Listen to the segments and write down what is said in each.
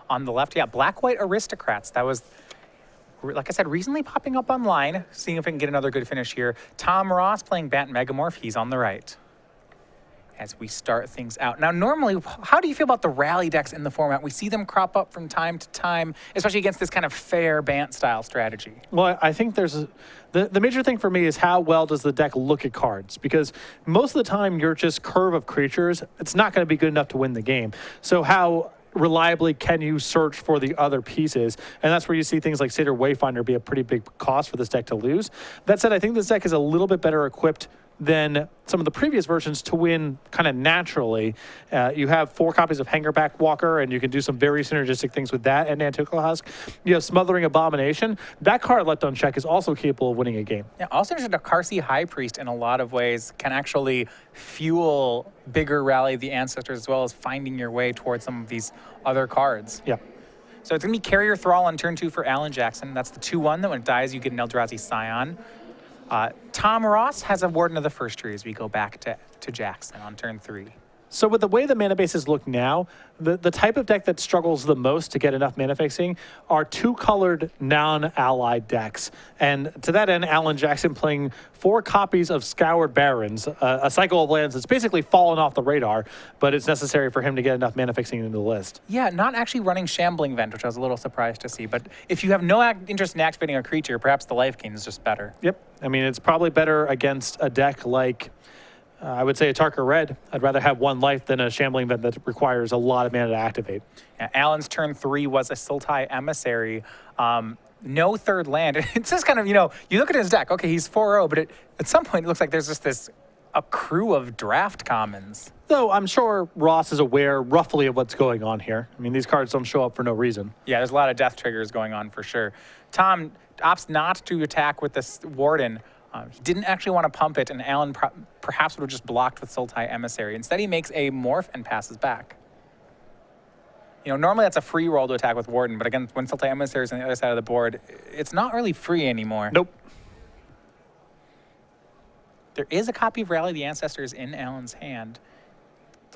On the left, yeah, Black-White Aristocrats. That was, like I said, recently popping up online, seeing if we can get another good finish here. Tom Ross playing Bant Megamorph. He's on the right as we start things out. Now, normally, how do you feel about the rally decks in the format? We see them crop up from time to time, especially against this kind of fair Bant-style strategy. Well, I think there's the major thing for me is how well does the deck look at cards? Because most of the time, your just curve of creatures, it's not going to be good enough to win the game. So how reliably can you search for the other pieces? And that's where you see things like Satyr Wayfinder be a pretty big cost for this deck to lose. That said, I think this deck is a little bit better equipped than some of the previous versions to win kind of naturally. You have 4 copies of Hangerback Walker, and you can do some very synergistic things with that and Nantuko Husk. You have Smothering Abomination. That card left unchecked is also capable of winning a game. Yeah, also interested, a Karsi High Priest in a lot of ways can actually fuel bigger Rally of the Ancestors as well as finding your way towards some of these other cards. Yeah. So it's going to be Carrier Thrall on turn 2 for Alan Jackson. That's the 2/1 that when it dies, you get an Eldrazi Scion. Tom Ross has a Warden of the First Tree as we go back to Jackson on turn 3. So with the way the mana bases look now, the type of deck that struggles the most to get enough mana fixing are 2-colored non-allied decks. And to that end, Alan Jackson playing 4 copies of Scoured Barrens, a cycle of lands that's basically fallen off the radar, but it's necessary for him to get enough mana fixing into the list. Yeah, not actually running Shambling Vent, which I was a little surprised to see. But if you have no interest in activating a creature, perhaps the life gain is just better. Yep. I mean, it's probably better against a deck like I would say a Tarka Red. I'd rather have 1 life than a Shambling Vent that requires a lot of mana to activate. Yeah, Alan's turn 3 was a Sultai Emissary. No third land. It's just kind of, you know, you look at his deck, okay, he's 4-0, but at some point it looks like there's just a crew of draft commons. Though I'm sure Ross is aware roughly of what's going on here. I mean, these cards don't show up for no reason. Yeah, there's a lot of death triggers going on for sure. Tom opts not to attack with this Warden. He didn't actually want to pump it, and Alan perhaps would have just blocked with Sultai Emissary. Instead, he makes a Morph and passes back. You know, normally that's a free roll to attack with Warden, but again, when Sultai Emissary is on the other side of the board, it's not really free anymore. Nope. There is a copy of Rally of the Ancestors in Alan's hand.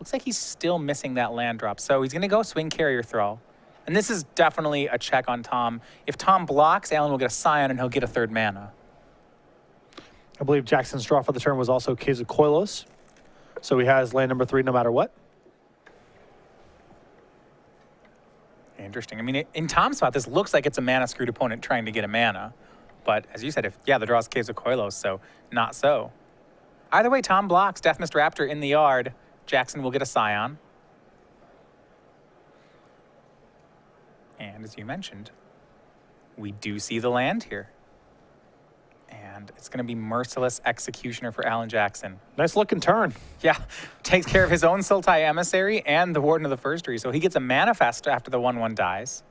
Looks like he's still missing that land drop, so he's going to go swing Carrier Thrall. And this is definitely a check on Tom. If Tom blocks, Alan will get a Scion, and he'll get a 3rd mana. I believe Jackson's draw for the turn was also Quetzalcoatl, so he has land number 3 no matter what. Interesting. I mean, in Tom's spot, this looks like it's a mana-screwed opponent trying to get a mana. But as you said, the draw is Quetzalcoatl, so not so. Either way, Tom blocks. Deathmist Raptor in the yard. Jackson will get a Scion. And as you mentioned, we do see the land here. And it's going to be Merciless Executioner for Alan Jackson. Nice looking turn. Yeah, takes care of his own Sultai Emissary and the Warden of the First Tree. So he gets a Manifest after the 1/1 dies.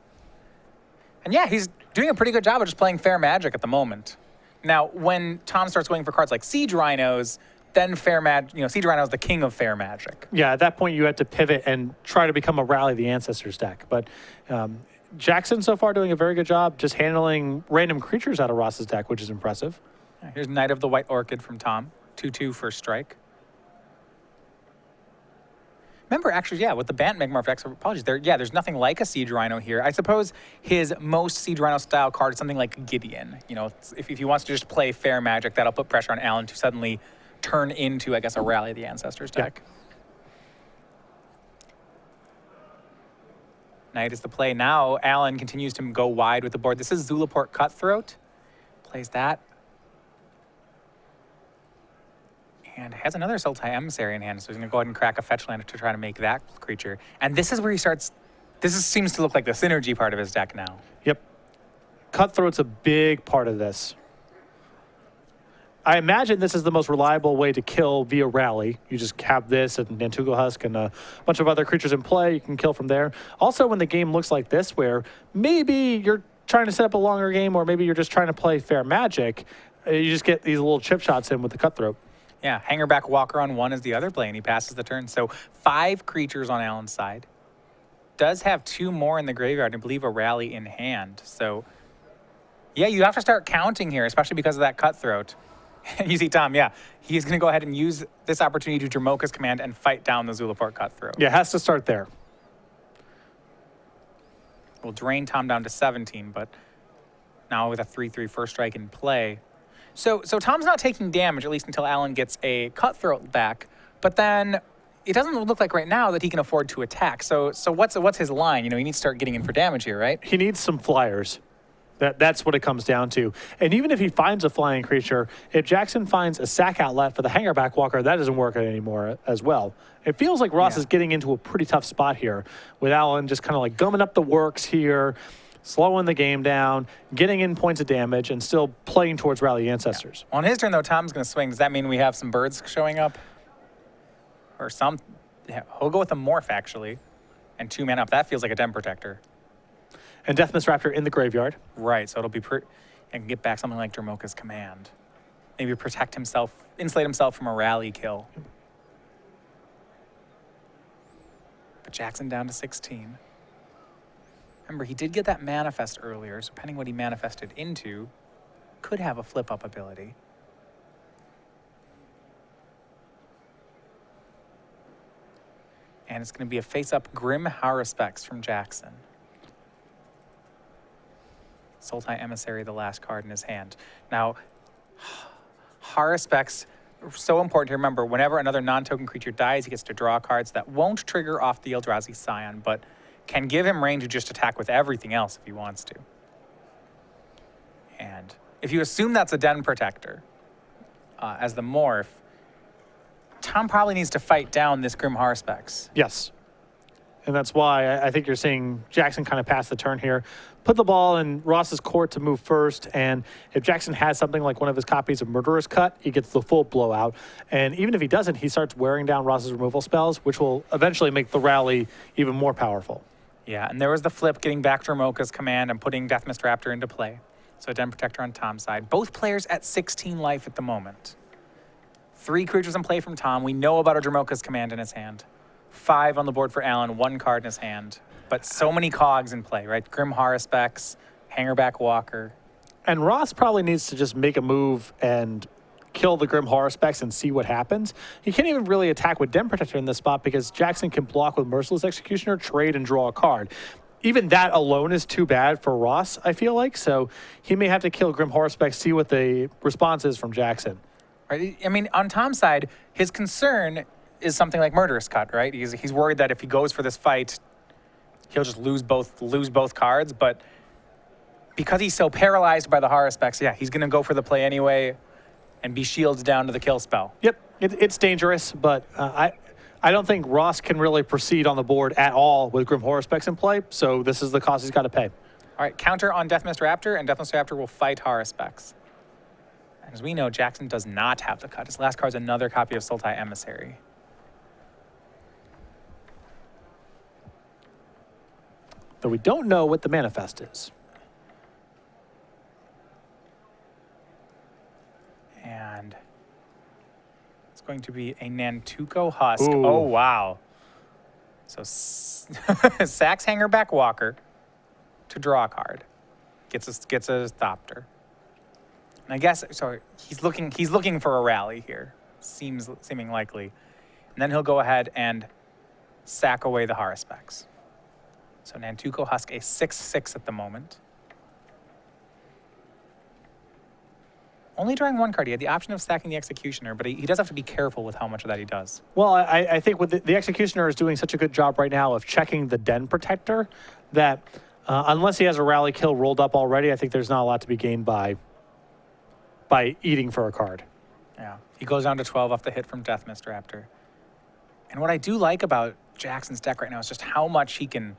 And yeah, he's doing a pretty good job of just playing fair magic at the moment. Now, when Tom starts going for cards like Siege Rhinos, then Siege Rhino is the king of fair magic. Yeah, at that point you had to pivot and try to become a Rally of the Ancestors deck. But Jackson so far doing a very good job just handling random creatures out of Ross's deck, which is impressive. Here's Knight of the White Orchid from Tom. 2/2 for strike. Remember, actually, yeah, with the Bant Megamorph decks, apologies, there's nothing like a Siege Rhino here. I suppose his most Siege Rhino style card is something like Gideon. You know, if he wants to just play fair magic, that'll put pressure on Alan to suddenly turn into, I guess, a Rally of the Ancestors deck. Yeah. Knight is the play. Now, Alan continues to go wide with the board. This is Zulaport Cutthroat. Plays that. And has another Sultai Emissary in hand, so he's going to go ahead and crack a fetch land to try to make that creature. And this is where he starts... seems to look like the synergy part of his deck now. Yep. Cutthroat's a big part of this. I imagine this is the most reliable way to kill via Rally. You just have this and Nantuko Husk and a bunch of other creatures in play. You can kill from there. Also, when the game looks like this, where maybe you're trying to set up a longer game or maybe you're just trying to play fair magic, you just get these little chip shots in with the Cutthroat. Yeah, Hangerback Walker on 1 is the other play, and he passes the turn. So 5 creatures on Alan's side. Does have 2 more in the graveyard, and I believe a Rally in hand. So, yeah, you have to start counting here, especially because of that Cutthroat. You see Tom, yeah, he's going to go ahead and use this opportunity to Dromoka's command and fight down the Zulaport Cutthroat. Yeah, it has to start there. will drain Tom down to 17, but now with a 3/3 first strike in play. So Tom's not taking damage, at least until Alan gets a Cutthroat back, but then it doesn't look like right now that he can afford to attack. So what's his line? You know, he needs to start getting in for damage here, right? He needs some flyers. That's what it comes down to. And even if he finds a flying creature, if Jackson finds a sack outlet for the Hangerback Walker, that doesn't work anymore as well. It feels like Ross is getting into a pretty tough spot here with Alan just kind of like gumming up the works here, slowing the game down, getting in points of damage, and still playing towards Rally Ancestors. On his turn, though, Tom's going to swing. Does that mean we have some birds showing up? Or some? Yeah, he'll go with a Morph, actually. And 2 mana up. That feels like a Den Protector. And Deathmist Raptor in the graveyard. Right, so it'll be and get back something like Dromoka's Command. Maybe protect himself, insulate himself from a rally kill. But Jackson down to 16. Remember, he did get that manifest earlier, so depending what he manifested into, could have a flip-up ability. And it's going to be a face-up Grim Haruspex from Jackson. Sultai Emissary, the last card in his hand. Now, Haruspex, so important to remember, whenever another non-token creature dies, he gets to draw cards that won't trigger off the Eldrazi Scion, but can give him range to just attack with everything else if he wants to. And if you assume that's a Den Protector as the Morph, Tom probably needs to fight down this Grim Haruspex. Yes. And that's why I think you're seeing Jackson kind of pass the turn here. Put the ball in Ross's court to move first, and if Jackson has something like one of his copies of Murderous Cut, he gets the full blowout. And even if he doesn't, he starts wearing down Ross's removal spells, which will eventually make the rally even more powerful. Yeah, and there was the flip, getting back to Dromoka's Command and putting Deathmist Raptor into play. So Den Protector on Tom's side. Both players at 16 life at the moment. 3 creatures in play from Tom. We know about a Dromoka's Command in his hand. 5 on the board for Alan, 1 card in his hand. But so many cogs in play, right? Grim Haruspex, Hangerback Walker. And Ross probably needs to just make a move and kill the Grim Haruspex and see what happens. He can't even really attack with Den Protector in this spot because Jackson can block with Merciless Executioner, trade, and draw a card. Even that alone is too bad for Ross, I feel like. So he may have to kill Grim Haruspex, see what the response is from Jackson. Right? I mean, on Tom's side, his concern is something like Murderous Cut, right? He's worried that if he goes for this fight, he'll just lose both cards. But because he's so paralyzed by the Haruspex, yeah, he's going to go for the play anyway and be shielded down to the kill spell. Yep, it's dangerous, but I don't think Ross can really proceed on the board at all with Grim Haruspex in play, so this is the cost he's got to pay. All right, counter on Deathmist Raptor, and Deathmist Raptor will fight Haruspex. And as we know, Jackson does not have the cut. His last card is another copy of Sultai Emissary. Though we don't know what the manifest is. And it's going to be a Nantuko Husk. Ooh. Oh, wow. So sacks Hangerback Walker to draw a card. Gets a Thopter. And I guess, sorry, he's looking for a rally here. Seeming likely. And then he'll go ahead and sack away the Haruspex. So Nantuko Husk, a 6/6 at the moment. Only drawing 1 card. He had the option of stacking the Executioner, but he does have to be careful with how much of that he does. Well, I think with the Executioner is doing such a good job right now of checking the Den Protector that unless he has a rally kill rolled up already, I think there's not a lot to be gained by eating for a card. Yeah, he goes down to 12 off the hit from Deathmist Raptor. And what I do like about Jackson's deck right now is just how much he can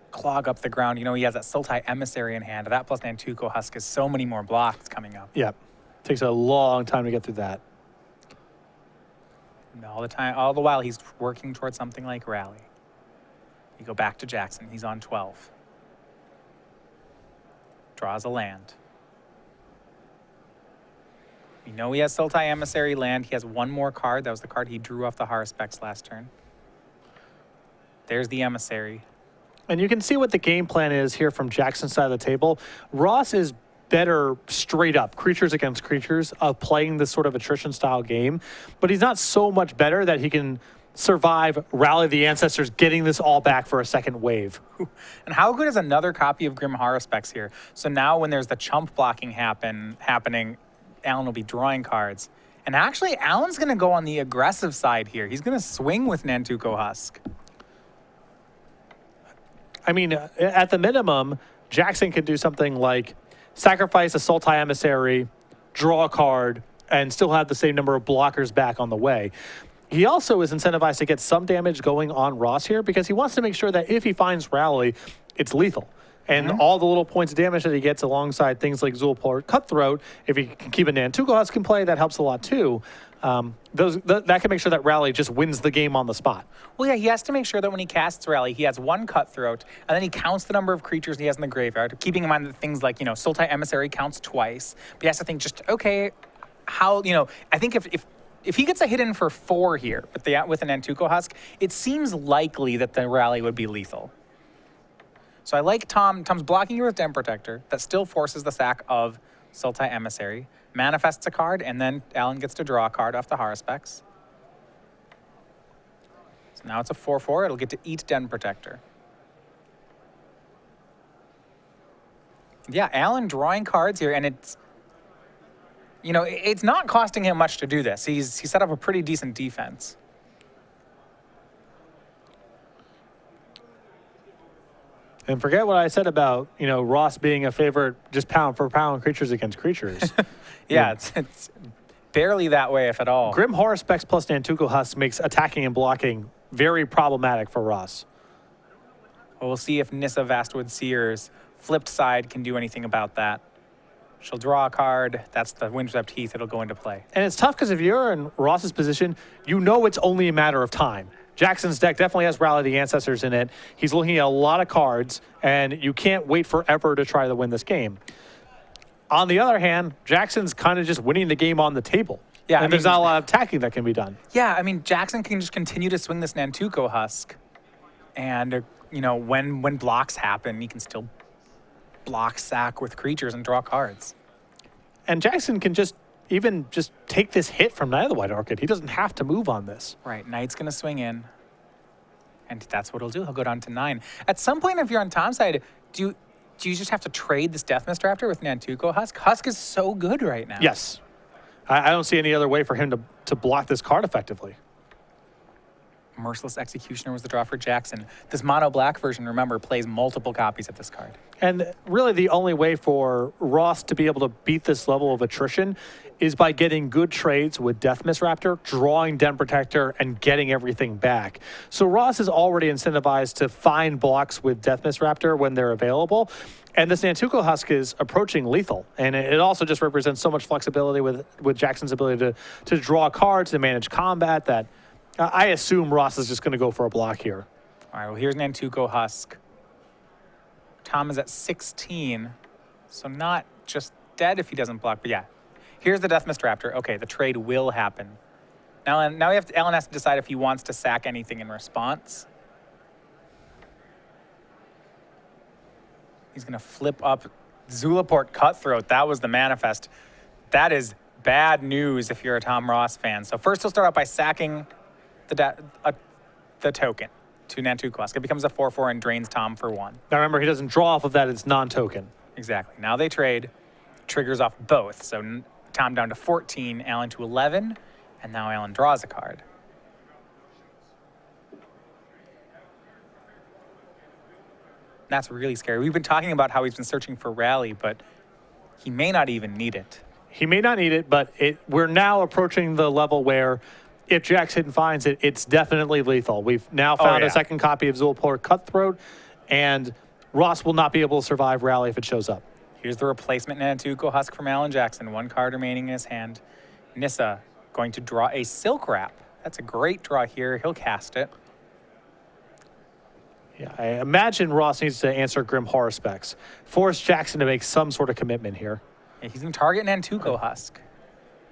clog up the ground. You know, he has that Sultai Emissary in hand. That plus Nantuko Husk is so many more blocks coming up. Yeah, takes a long time to get through that. And all the while, he's working towards something like Rally. You go back to Jackson. He's on 12. Draws a land. We know he has Sultai Emissary land. He has 1 more card. That was the card he drew off the Haruspex last turn. There's the Emissary. And you can see what the game plan is here from Jackson's side of the table. Ross is better straight up, creatures against creatures, of playing this sort of attrition style game. But he's not so much better that he can survive Rally the Ancestors getting this all back for a second wave. And how good is another copy of Grim Haruspex here? So now when there's the chump blocking happening, Alan will be drawing cards. And actually, Alan's going to go on the aggressive side here. He's going to swing with Nantuko Husk. I mean, at the minimum, Jackson can do something like sacrifice a Sultai Emissary, draw a card, and still have the same number of blockers back on the way. He also is incentivized to get some damage going on Ross here because he wants to make sure that if he finds Rally, it's lethal. And all the little points of damage that he gets alongside things like Zulaport Cutthroat, if he can keep a Nantuko Husk in play, that helps a lot too. That can make sure that Rally just wins the game on the spot. Well, yeah, he has to make sure that when he casts Rally, he has one Cutthroat, and then he counts the number of creatures he has in the graveyard, keeping in mind that things like, Sultai Emissary counts twice. But he has to think just, okay, how, I think if he gets a hit in for 4 here with an Nantuko Husk, it seems likely that the Rally would be lethal. So I like Tom's blocking you with Den Protector. That still forces the sack of Sultai Emissary. Manifests a card, and then Alan gets to draw a card off the Haruspex. So now it's a 4/4. It'll get to eat Den Protector. Yeah, Alan drawing cards here, and it's, it's not costing him much to do this. He set up a pretty decent defense. And forget what I said about, Ross being a favorite just pound for pound creatures against creatures. Yeah, it's barely that way, if at all. Grim Haruspex plus Nantuko Husk makes attacking and blocking very problematic for Ross. Well, we'll see if Nissa Vastwood Seer's flipped side can do anything about that. She'll draw a card. That's the Windswept Heath. It'll go into play. And it's tough because if you're in Ross's position, it's only a matter of time. Jackson's deck definitely has Rally the Ancestors in it. He's looking at a lot of cards, and you can't wait forever to try to win this game. On the other hand, Jackson's kind of just winning the game on the table. Yeah, and there's not a lot of attacking that can be done. Yeah, I mean, Jackson can just continue to swing this Nantuko Husk. And, when blocks happen, he can still block sack with creatures and draw cards. And Jackson can even take this hit from Knight of the White Orchid. He doesn't have to move on this. Right, Knight's going to swing in. And that's what he'll do. He'll go down to 9. At some point, if you're on Tom's side, do you just have to trade this Death Mist Raptor with Nantuko Husk? Husk is so good right now. Yes. I don't see any other way for him to block this card effectively. Merciless Executioner was the draw for Jackson. This mono black version, remember, plays multiple copies of this card. And really the only way for Ross to be able to beat this level of attrition is by getting good trades with Death Mist Raptor, drawing Den Protector, and getting everything back. So Ross is already incentivized to find blocks with Death Mist Raptor when they're available. And this Nantuko Husk is approaching lethal. And it also just represents so much flexibility with Jackson's ability to draw cards, to manage combat, that I assume Ross is just going to go for a block here. All right, well, here's Nantuko Husk. Tom is at 16, so not just dead if he doesn't block, but yeah. Here's the Death Mist Raptor. Okay, the trade will happen. Now Alan has to decide if he wants to sack anything in response. He's going to flip up Zulaport Cutthroat. That was the manifest. That is bad news if you're a Tom Ross fan. So first he'll start out by sacking the token to Nantuko Husk. It becomes a 4/4 and drains Tom for 1. Now remember, he doesn't draw off of that. It's non-token. Exactly. Now they trade. Triggers off both. So Tom down to 14, Alan to 11, and now Alan draws a card. That's really scary. We've been talking about how he's been searching for Rally, but he may not even need it. He may not need it, but we're now approaching the level where if Jackson finds it, it's definitely lethal. We've now found a second copy of Zulaport Cutthroat, and Ross will not be able to survive Rally if it shows up. Here's the replacement Nantuko Husk from Alan Jackson. 1 card remaining in his hand. Nissa going to draw a Silk Wrap. That's a great draw here. He'll cast it. Yeah, I imagine Ross needs to answer Grim Haruspex. Force Jackson to make some sort of commitment here. Yeah, he's going to target Nantuko Husk.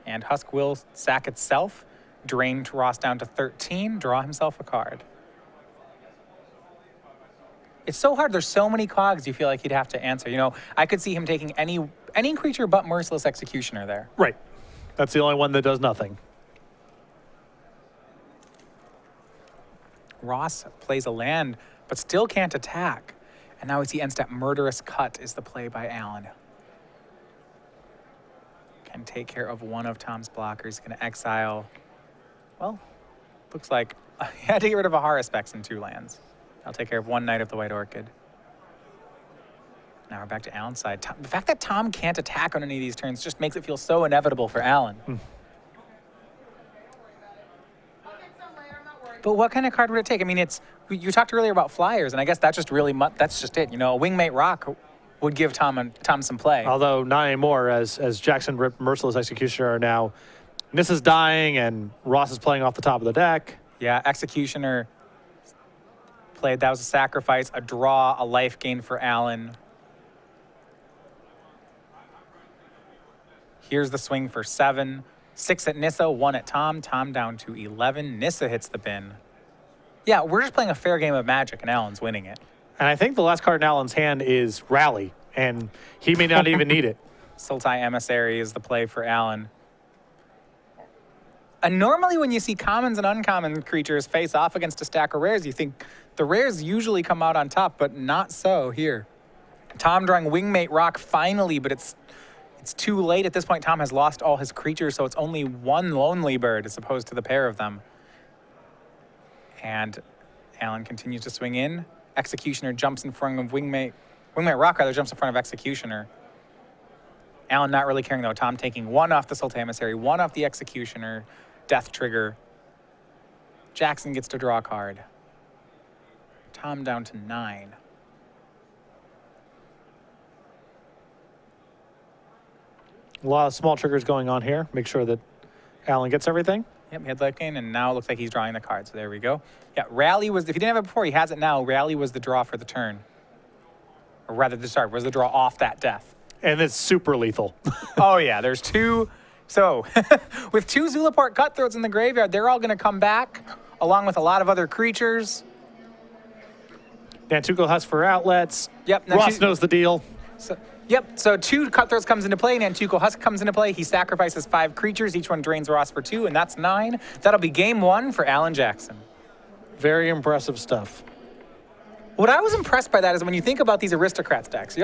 And Husk will sack itself, drain Ross down to 13, draw himself a card. It's so hard. There's so many cogs you feel like he'd have to answer. I could see him taking any creature but Merciless Executioner there. Right. That's the only one that does nothing. Ross plays a land, but still can't attack. And now we see end step Murderous Cut is the play by Alan. Can take care of one of Tom's blockers. He's going to exile. Well, looks like he had to get rid of a Haruspex in 2 lands. I'll take care of 1 Knight of the White Orchid. Now we're back to Alan's side. The fact that Tom can't attack on any of these turns just makes it feel so inevitable for Alan. But what kind of card would it take? I mean, you talked earlier about flyers, and I guess that's just really that's just it. You know, a Wingmate Rock would give Tom some play. Although not anymore, as Jackson ripped Merciless Executioner now. Nissa's dying, and Ross is playing off the top of the deck. Yeah, Executioner played. That was a sacrifice, a draw, a life gain for Alan. Here's the swing for 7. 6 at Nissa, 1 at Tom. Tom down to 11. Nissa hits the bin. Yeah, we're just playing a fair game of Magic, and Alan's winning it. And I think the last card in Alan's hand is Rally, and he may not even need it. Sultai Emissary is the play for Alan. And normally when you see commons and uncommon creatures face off against a stack of rares, you think the rares usually come out on top, but not so here. Tom drawing Wingmate Rock finally, but it's too late. At this point, Tom has lost all his creatures, so it's only 1 Lonely Bird as opposed to the pair of them. And Alan continues to swing in. Executioner jumps in front of Wingmate Rock, rather, jumps in front of Executioner. Alan not really caring, though. Tom taking 1 off the Sultai Emissary, 1 off the Executioner, Death Trigger. Jackson gets to draw a card. Tom down to 9. A lot of small triggers going on here. Make sure that Alan gets everything. Yep, he had life gain, and now it looks like he's drawing the card. So there we go. Yeah, Rally was, if he didn't have it before, he has it now. Rally was the draw for the turn. Or rather, was the draw off that death. And it's super lethal. Oh, yeah, there's 2. So, with 2 Zulaport Cutthroats in the graveyard, they're all going to come back, along with a lot of other creatures. Nantuko Husk for outlets. Yep. Ross knows the deal. So 2 Cutthroats comes into play, Nantuko Husk comes into play. He sacrifices 5 creatures. Each one drains Ross for 2, and that's 9. That'll be game 1 for Alan Jackson. Very impressive stuff. What I was impressed by that is when you think about these Aristocrats decks,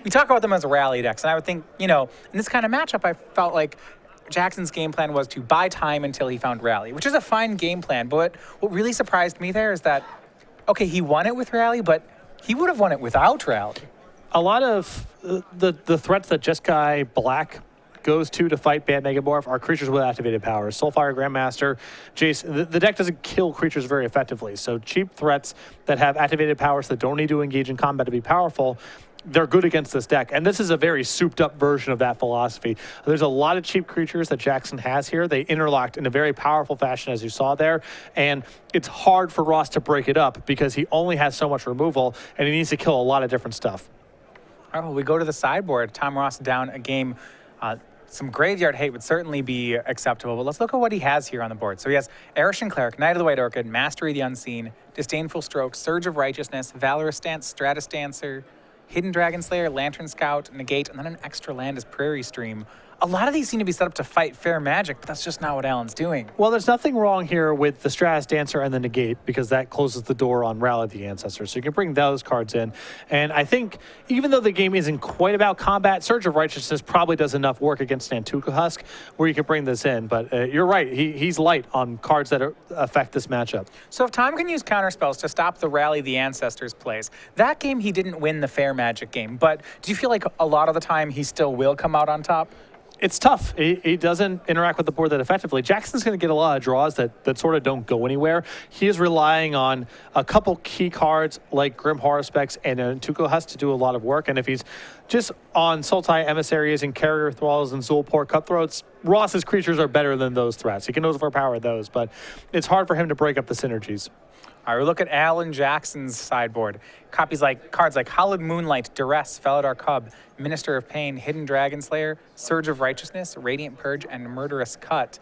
we talk about them as rally decks, and I would think, in this kind of matchup, I felt like Jackson's game plan was to buy time until he found Rally, which is a fine game plan. But what really surprised me there is that, okay, he won it with Rally, but he would have won it without Rally. A lot of the threats that Jeskai Black goes to fight Bant Megamorph are creatures with activated powers. Soulfire, Grandmaster, Jace. The deck doesn't kill creatures very effectively, so cheap threats that have activated powers that don't need to engage in combat to be powerful, they're good against this deck. And this is a very souped-up version of that philosophy. There's a lot of cheap creatures that Jackson has here. They interlocked in a very powerful fashion, as you saw there. And it's hard for Ross to break it up because he only has so much removal, and he needs to kill a lot of different stuff. All right, well, we go to the sideboard. Tom Ross down a game. Some graveyard hate would certainly be acceptable, but let's look at what he has here on the board. So he has Arishan Cleric, Knight of the White Orchid, Mastery of the Unseen, Disdainful Stroke, Surge of Righteousness, Valorous Stance, Stratus Dancer, Hidden Dragon Slayer, Lantern Scout, Negate, and then an extra land is Prairie Stream. A lot of these seem to be set up to fight fair Magic, but that's just not what Alan's doing. Well, there's nothing wrong here with the Stratus Dancer and the Negate because that closes the door on Rally of the Ancestors. So you can bring those cards in. And I think even though the game isn't quite about combat, Surge of Righteousness probably does enough work against Nantuko Husk where you can bring this in. But you're right. He's light on cards that affect this matchup. So if Tom can use counterspells to stop the Rally of the Ancestors plays, that game he didn't win the fair Magic game. But do you feel like a lot of the time he still will come out on top? It's tough. He doesn't interact with the board that effectively. Jackson's going to get a lot of draws that sort of don't go anywhere. He is relying on a couple key cards like Grim Haruspex and Nantuko Husk to do a lot of work. And if he's just on Sultai Emissaries and Carrier Thralls and Zulaport Cutthroats, Ross's creatures are better than those threats. He can overpower those, but it's hard for him to break up the synergies. All right, we look at Alan Jackson's sideboard. Cards like Hallowed Moonlight, Duress, Felidar Cub, Minister of Pain, Hidden Dragon Slayer, Surge of Righteousness, Radiant Purge, and Murderous Cut.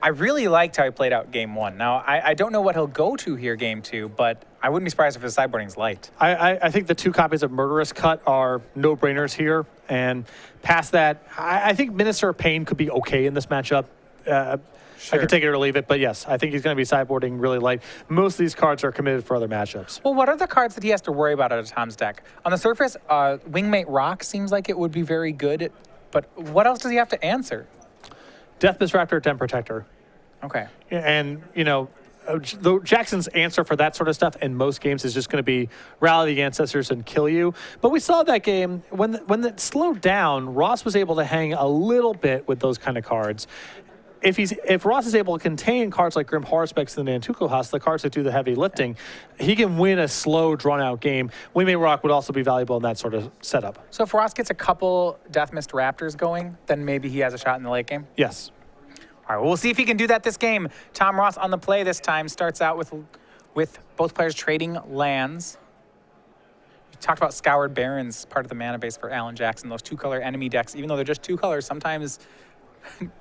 I really liked how he played out game 1. Now, I don't know what he'll go to here game 2, but I wouldn't be surprised if his sideboarding's light. I think the 2 copies of Murderous Cut are no-brainers here. And past that, I think Minister of Pain could be okay in this matchup. I could take it or leave it, but yes, I think he's going to be sideboarding really light. Most of these cards are committed for other matchups. Well, what are the cards that he has to worry about out of Tom's deck? On the surface, Wingmate Rock seems like it would be very good, but what else does he have to answer? Death Raptor, Den Protector. Okay. And, Jackson's answer for that sort of stuff in most games is just going to be rally the ancestors and kill you. But we saw that game, when it slowed down, Ross was able to hang a little bit with those kind of cards. If Ross is able to contain cards like Grim Horospex and the Nantuko House, the cards that do the heavy lifting, he can win a slow, drawn-out game. Wingmate Rock would also be valuable in that sort of setup. So if Ross gets a couple Death Mist Raptors going, then maybe he has a shot in the late game? Yes. All right, well, we'll see if he can do that this game. Tom Ross on the play this time starts out with both players trading lands. We talked about Scoured Barrens, part of the mana base for Alan Jackson. Those two-color enemy decks, even though they're just two colors, sometimes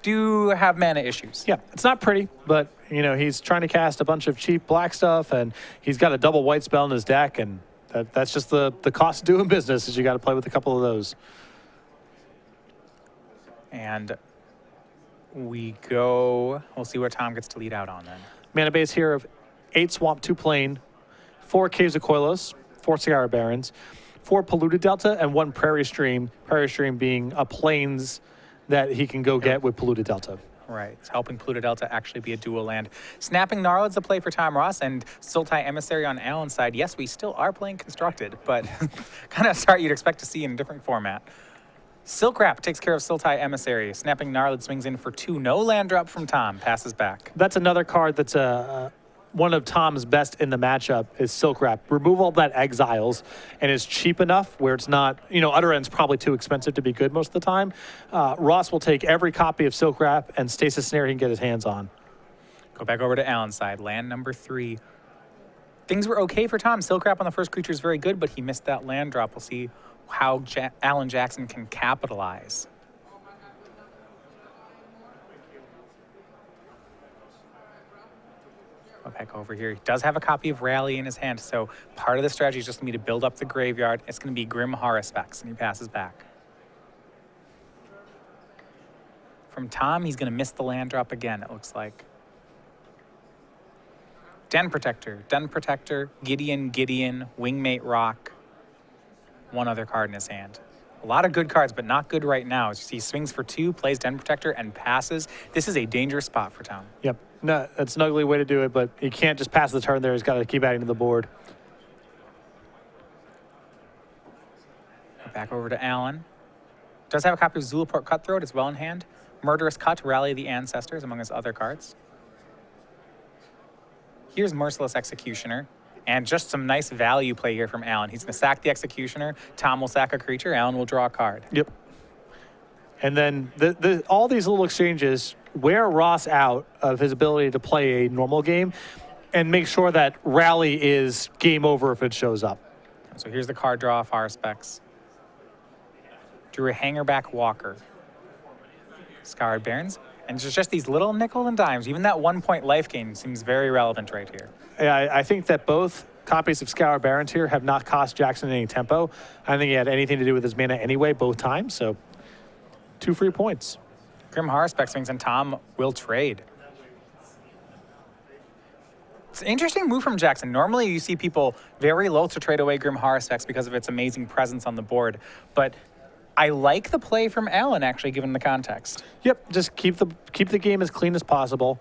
do have mana issues. Yeah, it's not pretty, but, he's trying to cast a bunch of cheap black stuff, and he's got a double white spell in his deck, and that's just the cost of doing business is you got to play with a couple of those. And we'll see where Tom gets to lead out on then. Mana base here of 8 Swamp, 2 Plain, 4 Caves of Koilos, 4 Cigar Barrens, 4 Polluted Delta, and 1 Prairie Stream. Prairie Stream being a plains that he can go get with Polluted Delta. Right, it's helping Polluted Delta actually be a dual land. Snapping Gnarl's the play for Tom Ross, and Sultai Emissary on Alan's side. Yes, we still are playing Constructed, but kind of start you'd expect to see in a different format. Silk Wrap takes care of Sultai Emissary. Snapping Gnarlid swings in for 2. No land drop from Tom, passes back. That's another card that's one of Tom's best in the matchup is Silk Wrap. Remove all that exiles, and it's cheap enough where it's not, Utter End's probably too expensive to be good most of the time. Ross will take every copy of Silk Wrap and Stasis Snare he can get his hands on. Go back over to Alan's side. Land number 3. Things were okay for Tom. Silk Wrap on the first creature is very good, but he missed that land drop. We'll see how Alan Jackson can capitalize. Go back over here. He does have a copy of Rally in his hand, so part of the strategy is just going to be to build up the graveyard. It's going to be Grim Horospex, and he passes back. From Tom, he's going to miss the land drop again, it looks like. Den Protector, Gideon, Wingmate Rock. One other card in his hand. A lot of good cards, but not good right now. As you see, swings for 2, plays Den Protector, and passes. This is a dangerous spot for Tom. Yep. No, that's an ugly way to do it, but he can't just pass the turn there. He's got to keep adding to the board. Back over to Alan. Does have a copy of Zulaport Cutthroat as well in hand. Murderous Cut, Rally the Ancestors, among his other cards. Here's Merciless Executioner. And just some nice value play here from Alan. He's going to sack the Executioner. Tom will sack a creature. Alan will draw a card. Yep. And then all these little exchanges wear Ross out of his ability to play a normal game and make sure that Rally is game over if it shows up. So here's the card draw off our specs. Drew a Hangerback Walker. Scoured Barrens. And just these little nickel and dimes. Even that 1-point life gain seems very relevant right here. Yeah, I think that both copies of Scoured Barrens here have not cost Jackson any tempo. I don't think he had anything to do with his mana anyway, both times. So 2 free points. Grim Horospex swings and Tom will trade. It's an interesting move from Jackson. Normally you see people very loath to trade away Grim Horospex because of its amazing presence on the board. But I like the play from Alan, actually, given the context. Yep, just keep the game as clean as possible.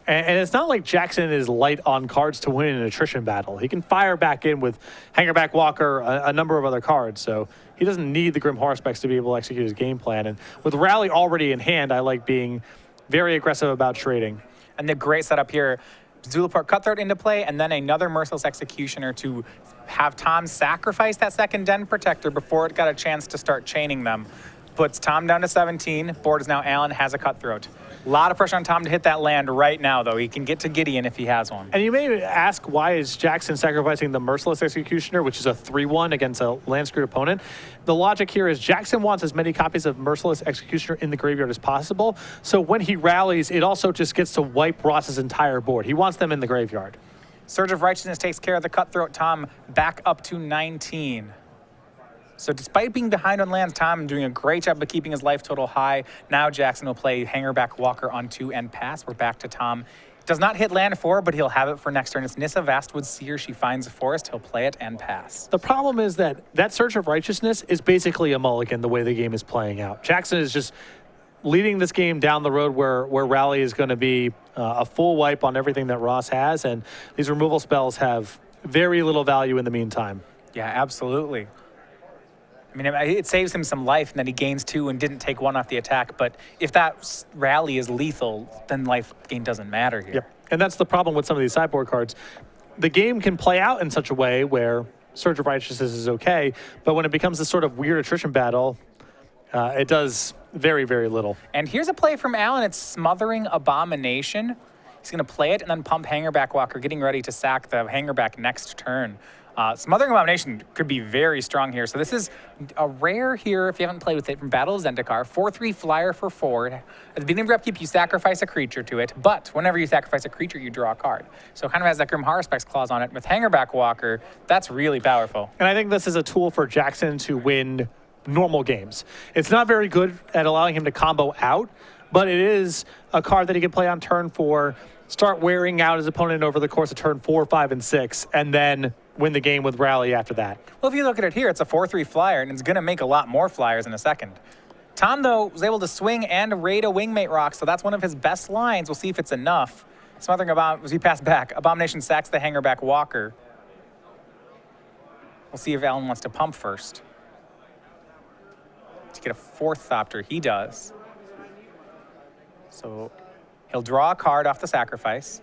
And it's not like Jackson is light on cards to win an attrition battle. He can fire back in with Hangerback Walker, a number of other cards. So he doesn't need the Grim Horospex to be able to execute his game plan. And with Rally already in hand, I like being very aggressive about trading. And the great setup here, Zulaport Cutthroat into play, and then another Merciless Executioner to have Tom sacrifice that second Den Protector before it got a chance to start chaining them. Puts Tom down to 17. Board is now Alan, has a Cutthroat. A lot of pressure on Tom to hit that land right now, though. He can get to Gideon if he has one. And you may ask, why is Jackson sacrificing the Merciless Executioner, which is a 3-1 against a land-screwed opponent? The logic here is Jackson wants as many copies of Merciless Executioner in the graveyard as possible. So when he rallies, it also just gets to wipe Ross's entire board. He wants them in the graveyard. Surge of Righteousness takes care of the Cutthroat. Tom back up to 19. So despite being behind on lands, Tom doing a great job of keeping his life total high. Now Jackson will play Hangerback Walker on 2 and pass. We're back to Tom. Does not hit land 4, but he'll have it for next turn. It's Nissa Vastwood Seer. She finds a forest. He'll play it and pass. The problem is that Search of Righteousness is basically a mulligan the way the game is playing out. Jackson is just leading this game down the road where Rally is going to be a full wipe on everything that Ross has, and these removal spells have very little value in the meantime. Yeah, absolutely. I mean, it saves him some life, and then he gains 2 and didn't take 1 off the attack. But if that rally is lethal, then life gain doesn't matter here. Yep. And that's the problem with some of these sideboard cards. The game can play out in such a way where Surge of Righteousness is okay, but when it becomes this sort of weird attrition battle, it does very, very little. And here's a play from Alan. It's Smothering Abomination. He's going to play it and then pump Hangerback Walker, getting ready to sack the Hangerback next turn. Smothering Abomination could be very strong here. So this is a rare here, if you haven't played with it, from Battle of Zendikar. 4/3 flyer for 4. At the beginning of your upkeep, you sacrifice a creature to it, but whenever you sacrifice a creature, you draw a card. So it kind of has that Grim Haruspex clause on it. With Hangerback Walker, that's really powerful. And I think this is a tool for Jackson to win normal games. It's not very good at allowing him to combo out, but it is a card that he can play on turn 4, start wearing out his opponent over the course of turn 4, 5, and 6, and then win the game with Rally after that. Well, if you look at it here, it's a 4/3 flyer, and it's going to make a lot more flyers in a second. Tom, though, was able to swing and raid a Wingmate Rock, so that's one of his best lines. We'll see if it's enough. Smothering Abomination, as we pass back, Abomination sacks the Hangerback Walker. We'll see if Alan wants to pump first. To get a 4th Thopter, he does. So he'll draw a card off the sacrifice.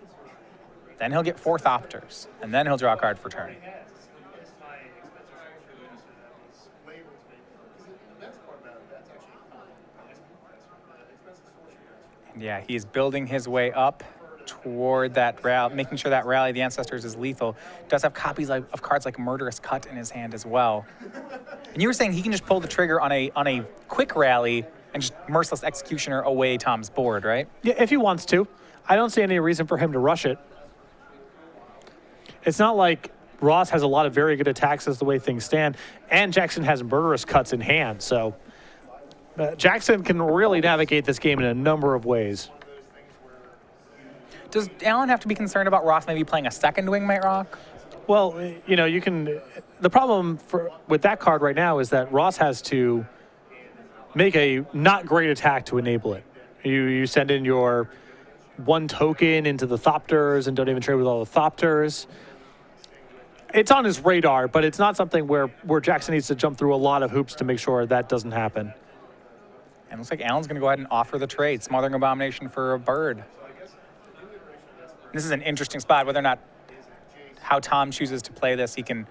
Then he'll get 4 Thopters, and then he'll draw a card for turn. And yeah, he's building his way up toward that rally, making sure that Rally of the Ancestors is lethal. Does have copies of cards like Murderous Cut in his hand as well. And you were saying he can just pull the trigger on a quick rally and just Merciless Executioner away Tom's board, right? Yeah, if he wants to. I don't see any reason for him to rush it. It's not like Ross has a lot of very good attacks as the way things stand, and Jackson has Murderous Cuts in hand, so Jackson can really navigate this game in a number of ways. Does Alan have to be concerned about Ross maybe playing a second Wingmate Rock? Well, you know, you can. The problem with that card right now is that Ross has to make a not great attack to enable it. You send in your 1 token into the Thopters and don't even trade with all the Thopters. It's on his radar, but it's not something where Jackson needs to jump through a lot of hoops to make sure that doesn't happen. And it looks like Alan's going to go ahead and offer the trade. Smothering Abomination for a bird. This is an interesting spot, whether or not how Tom chooses to play this. He can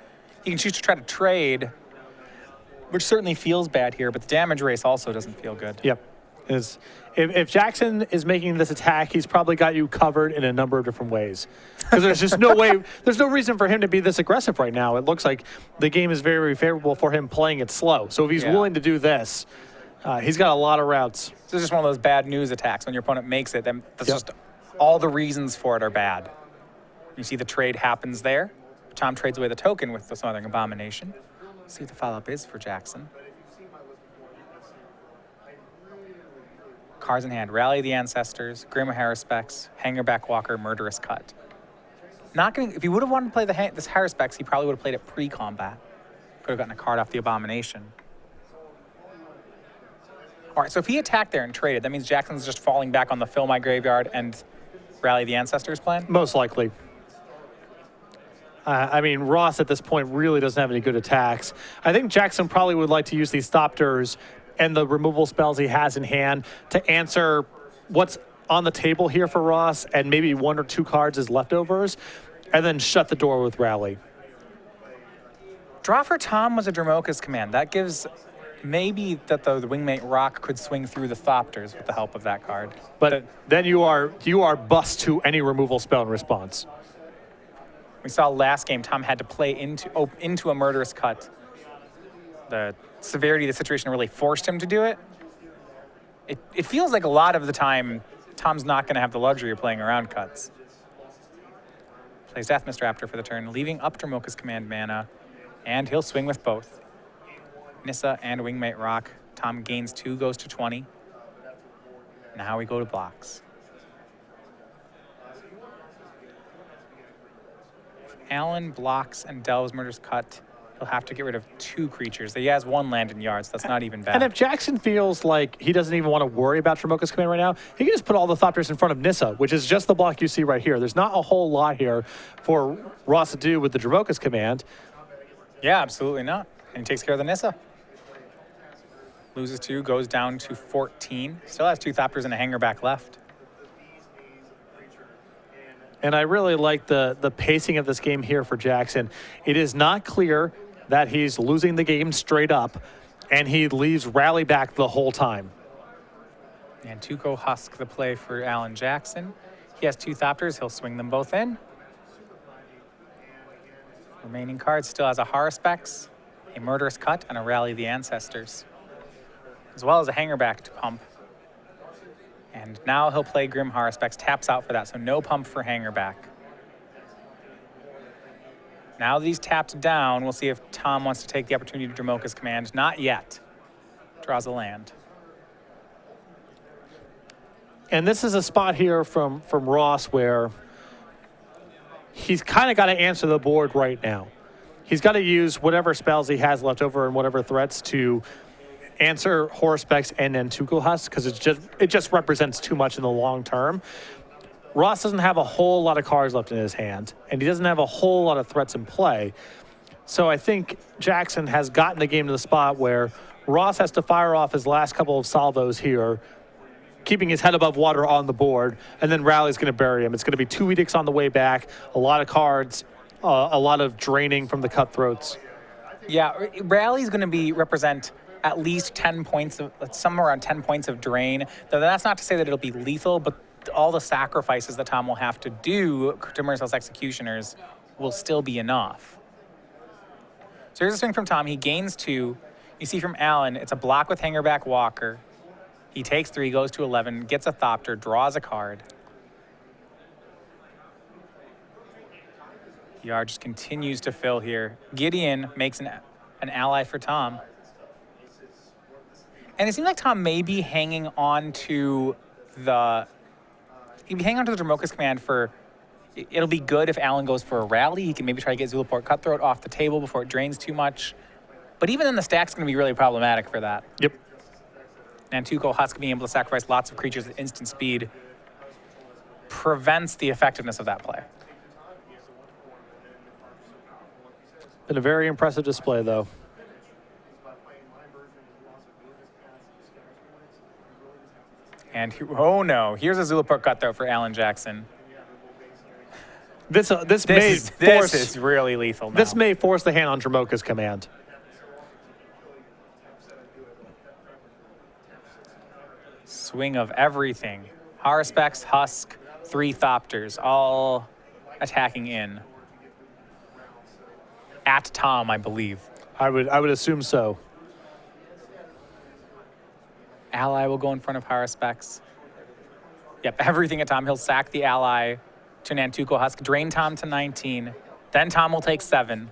choose to try to trade, which certainly feels bad here, but the damage race also doesn't feel good. Yep. If Jackson is making this attack, he's probably got you covered in a number of different ways. Because there's just no way, there's no reason for him to be this aggressive right now. It looks like the game is very, very favorable for him playing it slow. So if he's willing to do this, he's got a lot of routes. This is just one of those bad news attacks. When your opponent makes it, then that's just all the reasons for it are bad. You see the trade happens there. Tom trades away the token with the Smothering Abomination. See what the follow-up is for Jackson. Cards in hand, Rally of the Ancestors, Grim Haruspex, Hangerback Walker, Murderous Cut. If he would have wanted to play this Haruspex, he probably would have played it pre-combat. Could have gotten a card off the Abomination. All right, so if he attacked there and traded, that means Jackson's just falling back on the Fill My Graveyard and Rally of the Ancestors plan? Most likely. I mean, Ross at this point really doesn't have any good attacks. I think Jackson probably would like to use these Thopters and the removal spells he has in hand to answer what's on the table here for Ross and maybe 1 or 2 cards as leftovers, and then shut the door with Rally. Draw for Tom was a Dromoka's command. That gives maybe that the Wingmate Rock could swing through the Thopters with the help of that card. But then you are bust to any removal spell in response. We saw last game Tom had to play into a Murderous Cut. The severity of the situation really forced him to do it. It feels like a lot of the time Tom's not going to have the luxury of playing around cuts. Plays Deathmist Raptor for the turn, leaving up Dromoka's command mana, and he'll swing with both. Nissa and Wingmate Rock. Tom gains 2, goes to 20. Now we go to blocks. If Alan blocks and delves Murder's Cut, he'll have to get rid of 2 creatures. He has 1 land in yards. That's not even bad. And if Jackson feels like he doesn't even want to worry about Dromoka's Command right now, he can just put all the Thopters in front of Nissa, which is just the block you see right here. There's not a whole lot here for Ross to do with the Dromoka's Command. Yeah, absolutely not. And he takes care of the Nissa. Loses 2, goes down to 14. Still has 2 Thopters and a hanger back left. And I really like the pacing of this game here for Jackson. It is not clear that he's losing the game straight up, and he leaves rally back the whole time. And Tuco Husk the play for Alan Jackson. He has 2 Thopters. He'll swing them both in. Remaining cards still has a Haruspex, a Murderous Cut, and a Rally the Ancestors, as well as a hanger back to pump. And now he'll play Grim Haruspex, taps out for that, so no pump for hanger back. Now that he's tapped down, we'll see if Tom wants to take the opportunity to Dromoka's Command. Not yet. Draws a land. And this is a spot here from Ross where he's kind of got to answer the board right now. He's got to use whatever spells he has left over and whatever threats to answer Haruspex and then Tuco Husk, because it just represents too much in the long term. Ross doesn't have a whole lot of cards left in his hand, and he doesn't have a whole lot of threats in play. So I think Jackson has gotten the game to the spot where Ross has to fire off his last couple of salvos here, keeping his head above water on the board, and then Rally's going to bury him. It's going to be 2 edicts on the way back, a lot of cards, a lot of draining from the cutthroats. Yeah, Rally's going to represent at least 10 points, somewhere around 10 points of drain. Though that's not to say that it'll be lethal, but all the sacrifices that Tom will have to do to Merciless Executioners will still be enough. So here's a swing from Tom. He gains 2. You see from Alan, it's a block with Hangerback Walker. He takes 3, goes to 11, gets a Thopter, draws a card. The yard just continues to fill here. Gideon makes an ally for Tom. And it seems like Tom may be hanging on to the Dromoka's Command for, it'll be good if Alan goes for a rally. He can maybe try to get Zulaport Cutthroat off the table before it drains too much. But even then, the stack's going to be really problematic for that. Yep. And Tuco Husk being able to sacrifice lots of creatures at instant speed prevents the effectiveness of that play. Been a very impressive display, though. And oh no, here's a Zulaport Cutthroat for Alan Jackson. This is really lethal now. This may force the hand on Dromoka's Command. Swing of everything. Haruspex, Husk, 3 Thopters, all attacking in. At Tom, I believe. I would assume so. Ally will go in front of Haruspex. Yep, everything at Tom. He'll sack the ally to Nantuko Husk, drain Tom to 19. Then Tom will take 7.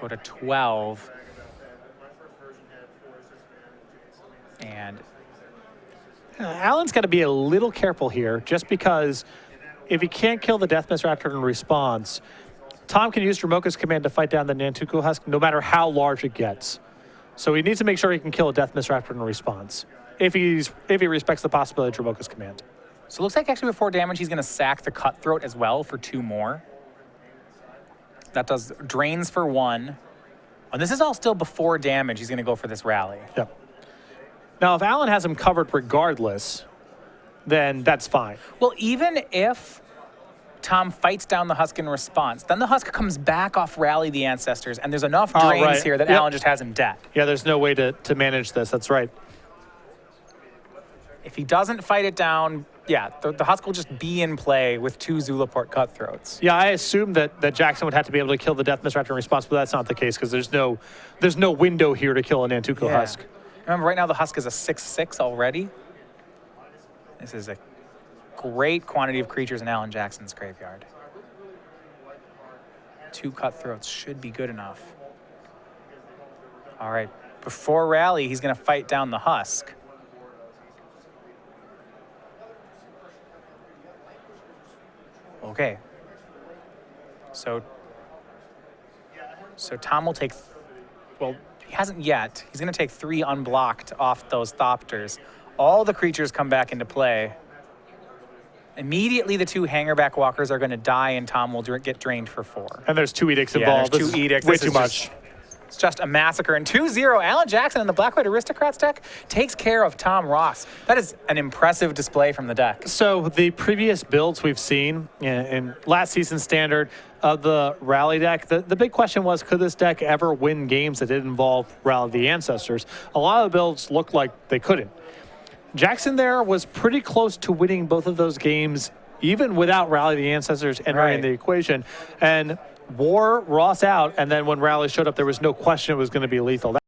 Go to 12. And Alan's got to be a little careful here, just because if he can't kill the Death Mist Raptor in response, Tom can use Dromoka's Command to fight down the Nantuko Husk, no matter how large it gets. So he needs to make sure he can kill a Death Mist Raptor in response, if he respects the possibility of Dromoka's Command. So it looks like actually before damage, he's going to sack the Cutthroat as well for 2 more. That does drains for 1. And this is all still before damage. He's going to go for this rally. Yep. Now, if Alan has him covered regardless, then that's fine. Well, even if Tom fights down the Husk in response, then the Husk comes back off Rally the Ancestors, and there's enough drains here that Alan just has him dead. Yeah, there's no way to manage this. That's right. If he doesn't fight it down, yeah, the Husk will just be in play with 2 Zulaport Cutthroats. Yeah, I assume that Jackson would have to be able to kill the Death Mist Raptor in response, but that's not the case because there's no window here to kill a Nantuko Husk. Remember, right now the Husk is a 6/6 already. This is a great quantity of creatures in Alan Jackson's graveyard. 2 cutthroats should be good enough. All right, before rally, he's going to fight down the husk. Okay. So Tom will take, well, he hasn't yet. He's going to take 3 unblocked off those Thopters. All the creatures come back into play. Immediately, the 2 Hangerback Walkers are going to die, and Tom will get drained for 4. And there's 2 edicts Yeah, involved. there's 2 edicts. Way This too is much. It's just a massacre. And 2-0, Alan Jackson in the Black-White Aristocrats deck takes care of Tom Ross. That is an impressive display from the deck. So the previous builds we've seen in last season's standard of the Rally deck, the big question was, could this deck ever win games that didn't involve Rally the Ancestors? A lot of the builds looked like they couldn't. Jackson there was pretty close to winning both of those games, even without Rally the Ancestors entering the equation. And wore Ross out, and then when Rally showed up, there was no question it was going to be lethal.